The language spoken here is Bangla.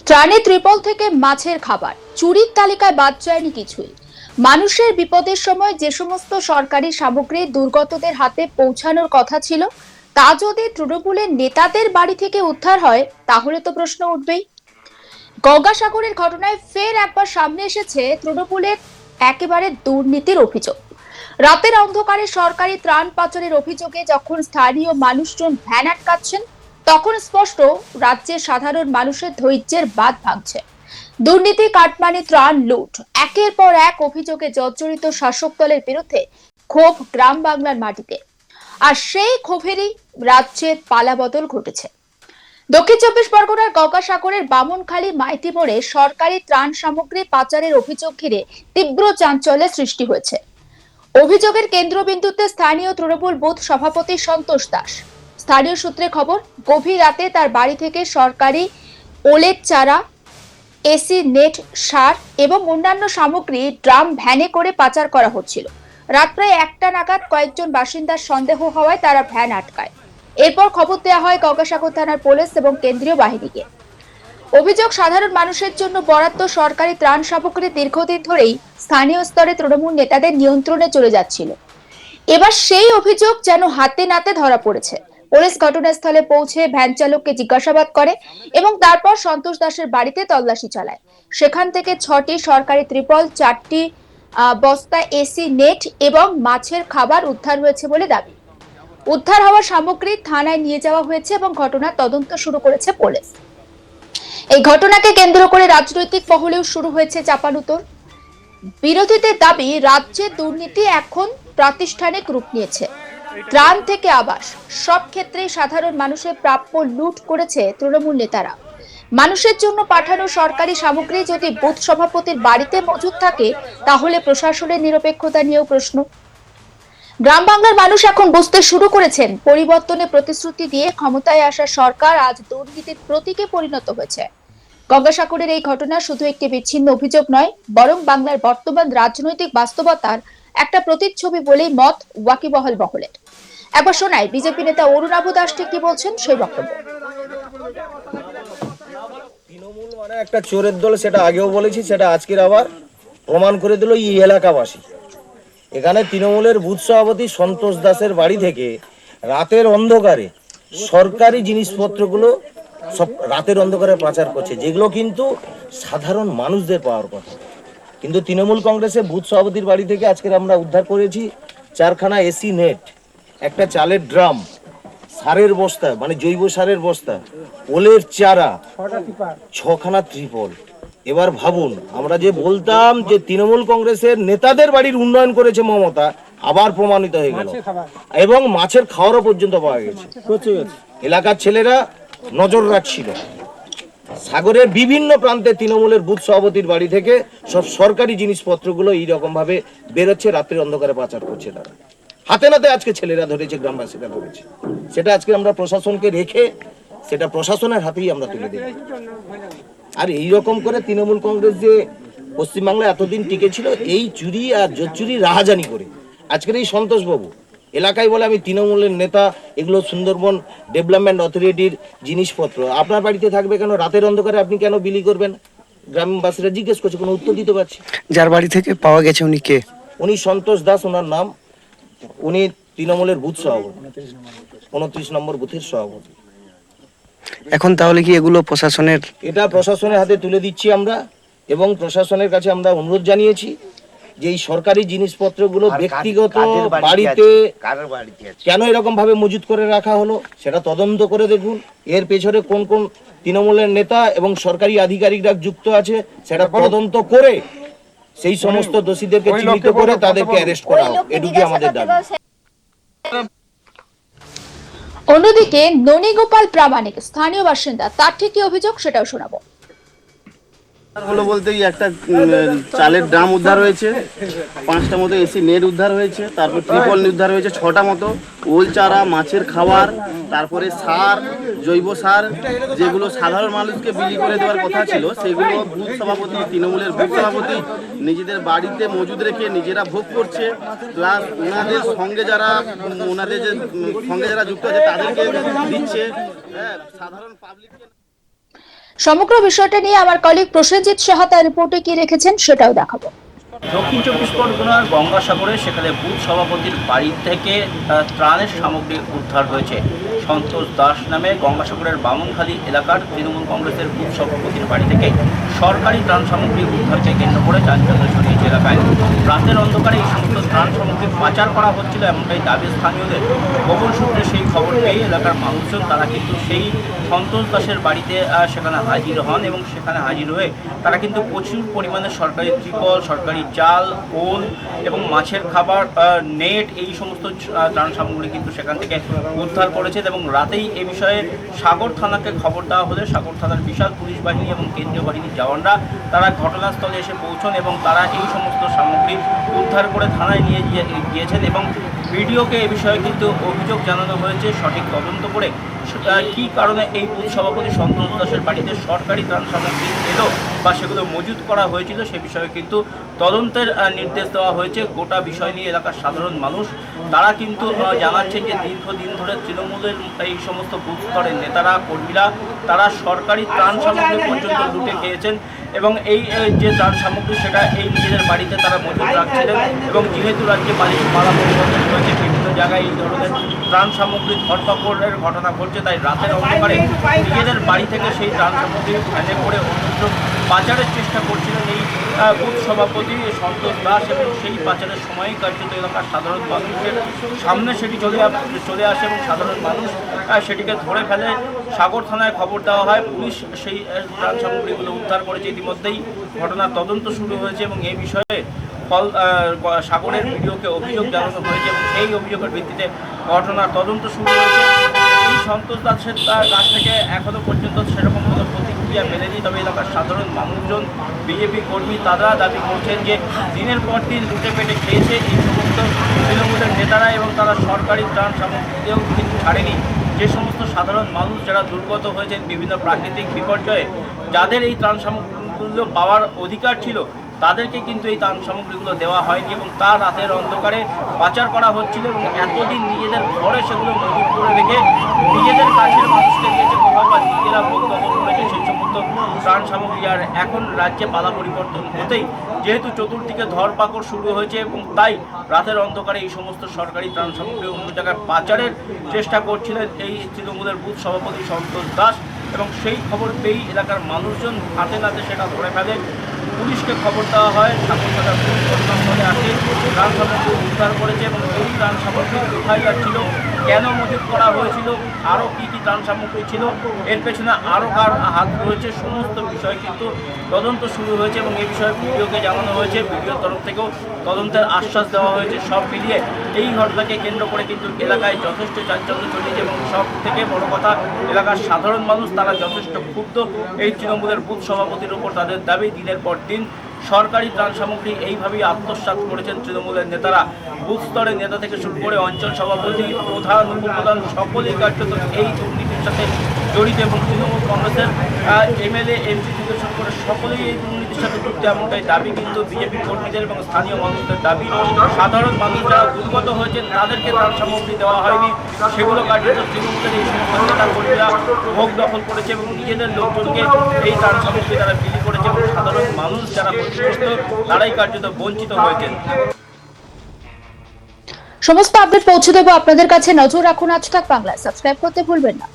ত্রাণে ত্রিপল থেকে মাছের খাবার চুরির তালিকায় বাদ যায়নি কিছুই। মানুষের বিপদের সময় যে সমস্ত সরকারি সামগ্রী দুর্গতদের হাতে পৌঁছানোর কথা ছিল তা যদি তৃণমূলের নেতাদের বাড়ি থেকে উদ্ধার হয় তাহলে তো প্রশ্ন উঠবেই। গঙ্গাসাগরের ঘটনায় ফের একবার সামনে এসেছে তৃণমূলের একেবারে দুর্নীতির অভিযোগ। রাতের অন্ধকারে সরকারি ত্রাণ পাচারের অভিযোগে যখন স্থানীয় মানুষজন ভ্যান আটকাচ্ছেন তখন স্পষ্ট রাজ্যের সাধারণ মানুষের ধৈর্যের বাঁধ ভাঙছে। দুর্নীতি, কাটমানি, ত্রাণ লুট, একের পর এক অভিযোগে জর্জরিত শাসক দলের বিরুদ্ধে ক্ষোভ গ্রাম বাংলার মাটিতে। আর সেই ক্ষোভেরই রাজ্যে পালাবদল ঘটেছে। দক্ষিণ চব্বিশ পরগনার গঙ্গাসাগরের বামনখালী মাইতি মোড়ে সরকারি ত্রাণ সামগ্রী পাচারের অভিযোগ ঘিরে তীব্র চাঞ্চল্যের সৃষ্টি হয়েছে। অভিযোগের কেন্দ্রবিন্দুতে স্থানীয় তৃণমূল বুথ সভাপতি সন্তোষ দাস। স্থানীয় সূত্রে খবর, গভীর রাতে তার বাড়ি থেকে সরকারি ওলেট চারা, এসি নেট, সার এবং অন্যান্য সামগ্রী ড্রাম ভ্যানে করে পাচার করা হচ্ছিল। রাত প্রায় 1টা নাগাদ কয়েকজন বাসিন্দার সন্দেহ হওয়ায় তারা ভ্যান আটকায়। এরপর খবর দেওয়া হয় গঙ্গাসাগর থানার পুলিশ এবং কেন্দ্রীয় বাহিনীকে। অভিযোগ, সাধারণ মানুষের জন্য বরাদ্দ সরকারি ত্রাণ সামগ্রী দীর্ঘদিন ধরেই স্থানীয় স্তরে তৃণমূল নেতাদের নিয়ন্ত্রণে চলে যাচ্ছিল। এবার সেই অভিযোগ যেন হাতে নাতে ধরা পড়েছে। পুলিশ ঘটনাস্থলে পৌঁছে ভ্যান চালককে জিজ্ঞাসাবাদ করে এবং তারপর সন্তোষ দাসের বাড়িতে তল্লাশি চালায়। সেখান থেকে 6টি সরকারি ত্রিপল, 4টি বস্তা এসি নেট এবং মাছের খাবার উদ্ধার হয়েছে বলে দাবি। উদ্ধার হওয়া সামগ্রী থানায় নিয়ে যাওয়া হয়েছে এবং ঘটনার তদন্ত শুরু করেছে পুলিশ। এই ঘটনাকে কেন্দ্র করে রাজনৈতিক মহলেও শুরু হয়েছে চাপানুতোর। বিরোধীদের দাবি, রাজ্যের দুর্নীতি এখন প্রাতিষ্ঠানিক রূপ নিয়েছে। ত্রাণ থেকে আবাস, সব ক্ষেত্রেই সাধারণ মানুষের প্রাপ্য লুট করেছে তৃণমূল নেতারা। মানুষের জন্য পাঠানো সরকারি সামগ্রী যদি বুথ সভাপতির বাড়িতে মজুদ থাকে তাহলে প্রশাসনের নিরপেক্ষতা নিয়েও প্রশ্ন। গ্রাম বাংলার মানুষ এখন বুঝতে শুরু করেছেন, পরিবর্তনের প্রতিশ্রুতি দিয়ে ক্ষমতায় আসা সরকার আজ দুর্নীতির প্রতীকে পরিণত হয়েছে। গঙ্গাসাগরের এই ঘটনা শুধু একটি বিচ্ছিন্ন অভিযোগ নয়, বরং বাংলার বর্তমান রাজনৈতিক বাস্তবতার একটা প্রতিচ্ছবি বলেই মত ওয়াকিবহাল মহলের। একবার শোনায় বিজেপি নেতা অরুণাভ দাস ঠিক কি বলছেন সেই বক্তব্য। তৃণমূল মানে একটা চোরের দল, সেটা আগেও বলেছি, সেটা আজকের আবার প্রমাণ করে দিল এই এলাকাবাসী। এখানে তৃণমূলের বুথ সভাপতি সন্তোষ দাসের বাড়ি থেকে রাতের অন্ধকারে সরকারি জিনিসপত্রগুলো সব রাতের অন্ধকারে পাচার করছে, যেগুলো কিন্তু সাধারণ মানুষদের পাওয়ার কথা। কিন্তু তৃণমূল কংগ্রেসের বুথ সভাপতির বাড়ি থেকে আজকের আমরা উদ্ধার করেছি 4খানা এসি নেট, একটা চালের ড্রাম, সারের বস্তা মানে জৈব সারের বস্তা, ওলের চারা, 6খানা ত্রিপল। এবার ভাবুন, আমরা যে বলতাম যে তৃণমূল কংগ্রেসের নেতাদের বাড়ির উন্নয়ন করেছে মমতা, আবার প্রমাণিত হয়ে গেল। এবং মাছের খাওয়ারও পর্যন্ত পাওয়া গেছে। এলাকার ছেলেরা নজর রাখছিল। সাগরের বিভিন্ন প্রান্তে তৃণমূলের বুথ সভাপতির বাড়ি থেকে সব সরকারি জিনিসপত্রগুলো এইরকম ভাবে বেরোচ্ছে, রাত্রির অন্ধকারে পাচার করছে তারা। হাতে নাতে আজকে ছেলেরা ধরেছে, গ্রামবাসীরা ধরেছে। সেটা আজকে আমরা প্রশাসনকে রেখে সেটা প্রশাসনের হাতেই আমরা তুলে দিই। আর এইরকম করে তৃণমূল কংগ্রেস যে পশ্চিমবাংলায় এতদিন টিকে ছিল, এই চুরি আর জোচ্চুরি রাহাজানি করে আজকের এই সন্তোষবাবু এলাকায় বলে আমি তৃণমূলের নেতা, এগুলো সুন্দরবন ডেভেলপমেন্ট অথরিটির জিনিসপত্র আপনার বাড়িতে থাকবে কেন? রাতের অন্ধকারে আপনি কেন বিলি করবেন? গ্রামবাসীরা জিজ্ঞেস করছে, কোনো উত্তর দিতে পারছে। যার বাড়ি থেকে পাওয়া গেছে উনি কে? উনি সন্তোষ দাস, ওনার নাম। উনি তৃণমূলের বুথ সভাপতি, 29 নম্বর বুথের সভাপতি। এখন তাহলে কি এগুলো প্রশাসনের? এটা প্রশাসনের হাতে তুলে দিচ্ছি আমরা, এবং প্রশাসনের কাছে আমরা অনুরোধ জানিয়েছি যে এই সরকারি জিনিসপত্রগুলো ব্যক্তিগত বাড়িতে কেন এরকম ভাবে মজুত করে রাখা হলো সেটা তদন্ত করে দেখুন। এর পেছনে কোন কোন তৃণমূলের নেতা এবং সরকারি আধিকারিকরা যুক্ত আছে সেটা তদন্ত করে সেই সমস্ত দোষীদেরকে চিহ্নিত করে তাদেরকে অ্যারেস্ট করা হোক, এটুকুই আমাদের দাবি। অন্যদিকে ননীগোপাল প্রামাণিক স্থানীয় বাসিন্দা, তার ঠিক কি অভিযোগ সেটাও শোনাবো। হলো বলতে একটা চালের ড্রাম উদ্ধার হয়েছে, 5টা মতো এসি নেট উদ্ধার হয়েছে, তারপর ত্রিপল উদ্ধার হয়েছে 6টা মতো, ওল চারা, মাছের খাবার, তারপরে সার, জৈব সার, যেগুলো সাধারণ মানুষকে বিলি করে দেওয়ার কথা ছিল সেগুলো বুথ সভাপতি, তৃণমূলের বুথ সভাপতি নিজেদের বাড়িতে মজুদ রেখে নিজেরা ভোগ করছে। প্লাস ওনাদের সঙ্গে যারা যুক্ত আছে তাদেরকে দিচ্ছে। সাধারণ পাবলিককে সমগ্র বিষয়টা নিয়ে আমার কলিগ প্রসেনজিৎ সাহা তার রিপোর্টে কি রেখেছেন সেটাও দেখাবো। দক্ষিণ চব্বিশ পরগনার গঙ্গাসাগরে সেখানে বুথ সভাপতির বাড়ি থেকে ত্রাণের সামগ্রী উদ্ধার হয়েছে। সন্তোষ দাস নামে গঙ্গাসাগরের বামনখালী এলাকার তৃণমূল কংগ্রেসের বুথ সভাপতির বাড়ি থেকে সরকারি ত্রাণ সামগ্রী উদ্ধারকে কেন্দ্র করে চাঞ্চল্য ছড়িয়েছে এলাকায়। রাতের অন্ধকারে এই সমস্ত ত্রাণ সামগ্রী পাচার করা হচ্ছিল এমনটাই দাবি স্থানীয়দের। গোপন সূত্রে সেই খবর পেয়ে এলাকার মানুষজন তারা কিন্তু সেই সন্তোষ দাসের বাড়িতে সেখানে হাজির হন এবং সেখানে হাজির হয়ে তারা কিন্তু প্রচুর পরিমাণে সরকারি ত্রিপল, সরকারি চাল, ওল এবং মাছের খাবার, নেট এই সমস্ত ত্রাণ সামগ্রী কিন্তু সেখান থেকে উদ্ধার করেছে। এবং রাতেই এ বিষয়ে সাগর থানাকে খবর দেওয়া হলে সাগর থানার বিশাল পুলিশ বাহিনী এবং কেন্দ্রীয় বাহিনীর জওয়ানরা তারা ঘটনাস্থলে এসে পৌঁছন এবং তারা এই সমস্ত সামগ্রী উদ্ধার করে থানায় নিয়ে গিয়েছেন এবং ভিডিওকে এ বিষয়ে কিন্তু অভিযোগ জানানো হয়েছে। সঠিক তদন্ত করে কী কারণে এই বুথ সভাপতি সন্তোষ দাসের বাড়িতে সরকারি ত্রাণ সামগ্রী এলো বা সেগুলো মজুত করা হয়েছিল সে বিষয়ে কিন্তু তদন্তের নির্দেশ দেওয়া হয়েছে। গোটা বিষয় নিয়ে এলাকার সাধারণ মানুষ তারা কিন্তু জানাচ্ছেন যে দীর্ঘদিন ধরে তৃণমূলের এই সমস্ত বুথ স্তরের নেতারা, কর্মীরা তারা সরকারি ত্রাণ সামগ্রী পর্যন্ত লুটে খেয়েছেন এবং এই যে ত্রাণ সামগ্রী সেটা এই নিজেদের বাড়িতে তারা মজুত রাখছিলেন। এবং যেহেতু রাজ্যে পালা পরিবর্তন হয়েছে, বিভিন্ন জায়গায় এই ধরনের ত্রাণ সামগ্রী ধরপাকড়ের ঘটনা ঘটছে, তাই রাতের অন্ধকারে নিজেদের বাড়ি থেকে সেই ত্রাণ সামগ্রী ভ্যানে করে অন্যত্র পাচারের চেষ্টা করছিলেন এই বুথ সভাপতি সন্তোষ দাস। এবং সেই পাচারের সময়ই কার্যত এলাকার সাধারণ মানুষের সামনে সেটি চলে আসে এবং সাধারণ মানুষ সেটিকে ধরে ফেলে। সাগর থানায় খবর দেওয়া হয়, পুলিশ সেই ত্রাণ সামগ্রীগুলো উদ্ধার করেছে। ইতিমধ্যেই ঘটনার তদন্ত শুরু হয়েছে এবং এই বিষয়ে সাগরের ভিডিওকে অভিযোগ জানানো হয়েছে এবং সেই অভিযোগের ভিত্তিতে ঘটনার তদন্ত শুরু হয়েছে। এই সন্তোষ দাসের কাছ থেকে এখনো পর্যন্ত সেরকম কোনো প্রতিক্রিয়া মেলেনি, তবে এলাকার সাধারণ মানুষজন, বিজেপি কর্মী তারা দাবি করছেন যে দিনের পর দিন লুটে পেটে খেয়েছে এই সমস্ত তৃণমূলের নেতারা এবং তারা সরকারি ত্রাণ সামগ্রীতেও কিন্তু ছাড়েনি। যে সমস্ত সাধারণ মানুষ যারা দুর্গত হয়েছেন বিভিন্ন প্রাকৃতিক বিপর্যয়ে, যাদের এই ত্রাণ সামগ্রীগুলো পাওয়ার অধিকার ছিল তাদেরকে কিন্তু এই ত্রাণ সামগ্রীগুলো দেওয়া হয়নি এবং তা রাতের অন্ধকারে পাচার করা হচ্ছিল এবং এতদিন নিজেদের ঘরে সেগুলো মজুত করে রেখে নিজেদের কাছের মানুষকে দিয়েছে, কোথাও বা নিজেরা ভোগ দখল করেছে সেই সমস্ত ত্রাণ সামগ্রী। আর এখন রাজ্যে পালা পরিবর্তন হতেই যেহেতু চতুর্দিকে ধরপাকড় শুরু হয়েছে এবং তাই রাতের অন্ধকারে এই সমস্ত সরকারি ত্রাণ সামগ্রী অন্য জায়গায় পাচারের চেষ্টা করছিলেন এই তৃণমূলের বুথ সভাপতি সন্তোষ দাস। এবং সেই খবর পেয়েই এলাকার মানুষজন হাতে নাতে সেটা ধরে ফেলে। পুলিশকে খবর দেওয়া হয়, সাগর থানার পুলিশ ঘটনাস্থলে আসে, ত্রাণ সামগ্রী উদ্ধার করেছে এবং এই ত্রাণ সামগ্রী কোথায় যাচ্ছিল, কেন মজুত করা হয়েছিল, আরও কী কী ত্রাণ সামগ্রী ছিল, এর পেছনে আরও কার হাত রয়েছে, সমস্ত বিষয় কিন্তু তদন্ত শুরু হয়েছে এবং এই বিষয়ে ভিডিওকে জানানো হয়েছে। ভিডিওর তরফ থেকেও তদন্তের আশ্বাস দেওয়া হয়েছে। সব মিলিয়ে এই ঘটনাকে কেন্দ্র করে কিন্তু এলাকায় যথেষ্ট চাঞ্চল্য ছড়িয়েছে এবং সব থেকে বড় কথা এলাকার সাধারণ মানুষ তারা যথেষ্ট ক্ষুব্ধ এই তৃণমূলের বুথ সভাপতির উপর। তাদের দাবি দিনের পর দিন সরকারি ত্রাণ সামগ্রী এইভাবেই আত্মসাৎ করেছেন তৃণমূলের নেতারা। বুথ স্তরের নেতা থেকে শুরু করে অঞ্চল সভাপতি, প্রধান, উপপ্রধান সকলেই কার্যত এই দুর্নীতির সাথে জড়িত এবং তৃণমূল কংগ্রেসের এমএলএ, এমপি থেকে শুরু করে সকলেই এই দুর্নীতির সাথে যুক্ত, এমনটাই দাবি কিন্তু বিজেপি কর্মীদের এবং স্থানীয় মানুষদের দাবি। সাধারণ মানুষ যারা দুর্গত হয়েছেন তাদেরকে ত্রাণ সামগ্রী দেওয়া হয়নি, সেগুলো কার্যত তৃণমূলের এই সমস্ত নেতা কর্মীরা ভোগ দখল করেছে এবং নিজেদের লোকজনকে এই ত্রাণ সামগ্রী তারা বিলি করেছে এবং সাধারণ মানুষ যারা ক্ষতিগ্রস্ত তারাই কার্যত বঞ্চিত হয়েছেন। সমস্ত আপডেট পৌঁছে দেবো আপনাদের কাছে। নজর রাখুন আজ তাক বাংলা, সাবস্ক্রাইব করতে ভুলবেন না।